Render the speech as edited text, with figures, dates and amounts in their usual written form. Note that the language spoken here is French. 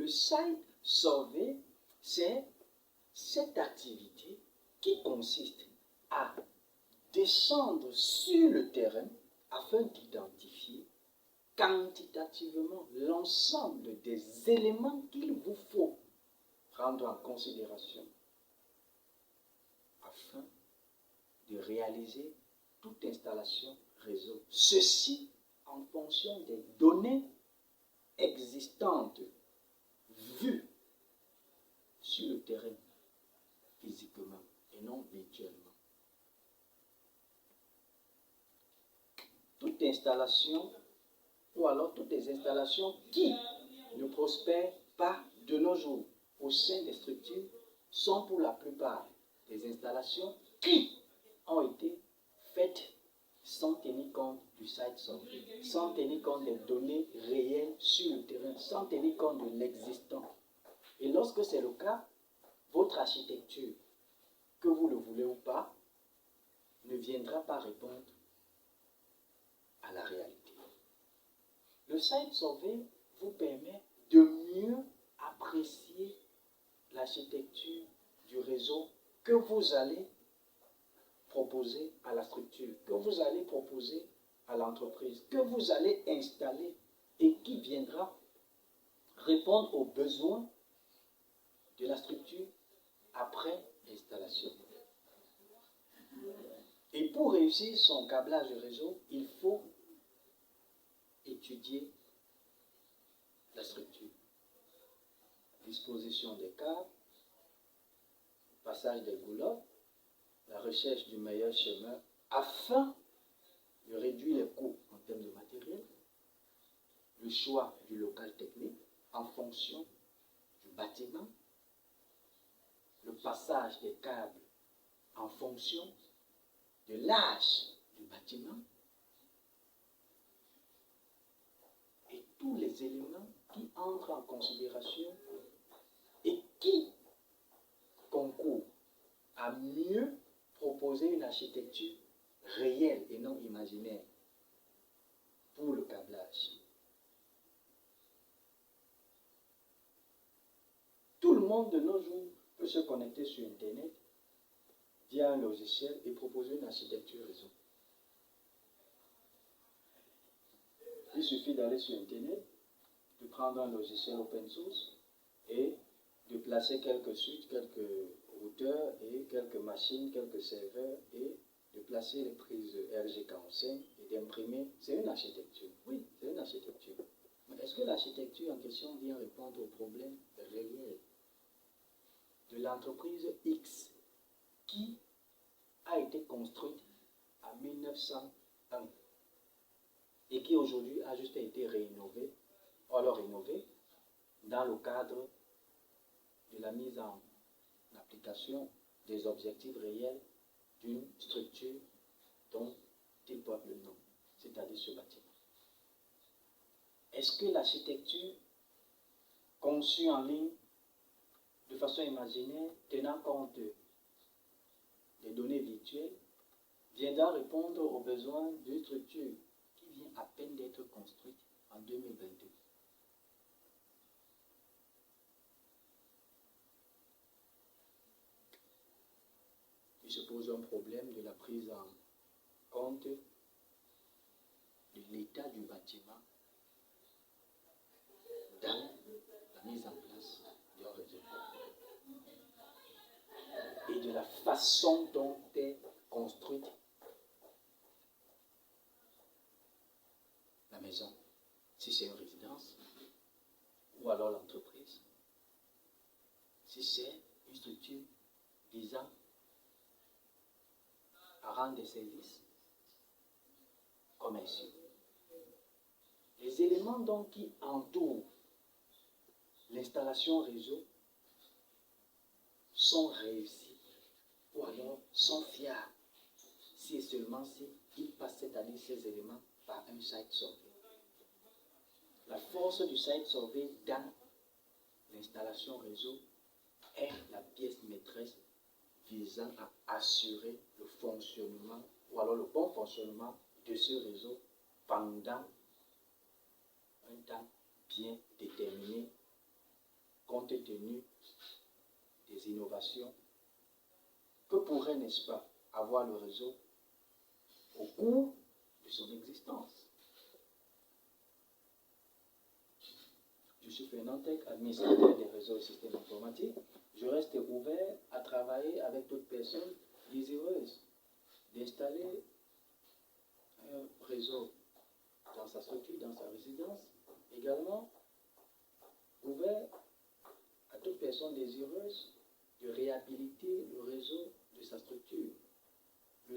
Le site survey, c'est cette activité qui consiste à descendre sur le terrain afin d'identifier quantitativement l'ensemble des éléments qu'il vous faut prendre en considération afin de réaliser toute installation réseau. Ceci en fonction des données existantes vues sur le terrain physiquement et non virtuellement. Toute installation ou alors toutes les installations qui ne prospèrent pas de nos jours au sein des structures sont pour la plupart des installations qui ont été faites sans tenir compte du site survey, sans tenir compte des données réelles sur le terrain, sans tenir compte de l'existant. Et lorsque c'est le cas, votre architecture, que vous le voulez ou pas, ne viendra pas répondre à la réalité. Le site survey vous permet de mieux apprécier l'architecture du réseau que vous allez proposer à la structure, que vous allez proposer à l'entreprise, que vous allez installer et qui viendra répondre aux besoins de la structure après l'installation. Et pour réussir son câblage de réseau, il faut étudier la structure, disposition des câbles, passage des goulottes, la recherche du meilleur chemin afin de réduire les coûts en termes de matériel, le choix du local technique en fonction du bâtiment, le passage des câbles en fonction de l'âge du bâtiment et tous les éléments qui entrent en considération et qui concourent à mieux proposer une architecture réelle et non imaginaire pour le câblage. Tout le monde de nos jours peut se connecter sur Internet via un logiciel et proposer une architecture réseau. Il suffit d'aller sur Internet, de prendre un logiciel open source et de placer quelques switches, quelques routeurs et quelques machines, quelques serveurs et de placer les prises RG45 et d'imprimer. C'est une architecture. Oui, c'est une architecture. Mais est-ce que l'architecture en question vient répondre aux problèmes réels de l'entreprise X qui a été construite en 1901 et qui aujourd'hui a juste été rénovée, ou alors rénovée dans le cadre de la mise en application des objectifs réels d'une structure dont il porte le nom, c'est-à-dire ce bâtiment. Est-ce que l'architecture conçue en ligne de façon imaginaire, tenant compte des données virtuelles, viendra répondre aux besoins d'une structure qui vient à peine d'être construite en 2022? Il se pose un problème de la prise en compte de l'état du bâtiment dans la mise en place d'un réseau et de la façon dont est construite la maison, si c'est une résidence ou alors l'entreprise, si c'est une structure visant à rendre des services commerciaux. Les éléments donc qui entourent l'installation réseau sont réussis ou alors sont fiables si et seulement si il passe cette année ces éléments par un site survey. La force du site survey dans l'installation réseau est la pièce maîtresse visant à assurer le fonctionnement ou alors le bon fonctionnement de ce réseau pendant un temps bien déterminé compte tenu des innovations que pourrait, n'est-ce pas, avoir le réseau au cours de son existence. Je suis Fernand Tech, administrateur des réseaux et systèmes informatiques. Je reste ouvert à travailler avec d'autres personnes désireuses d'installer un réseau dans sa structure, dans sa résidence. Également, ouvert à toute personne désireuse de réhabiliter le réseau de sa structure.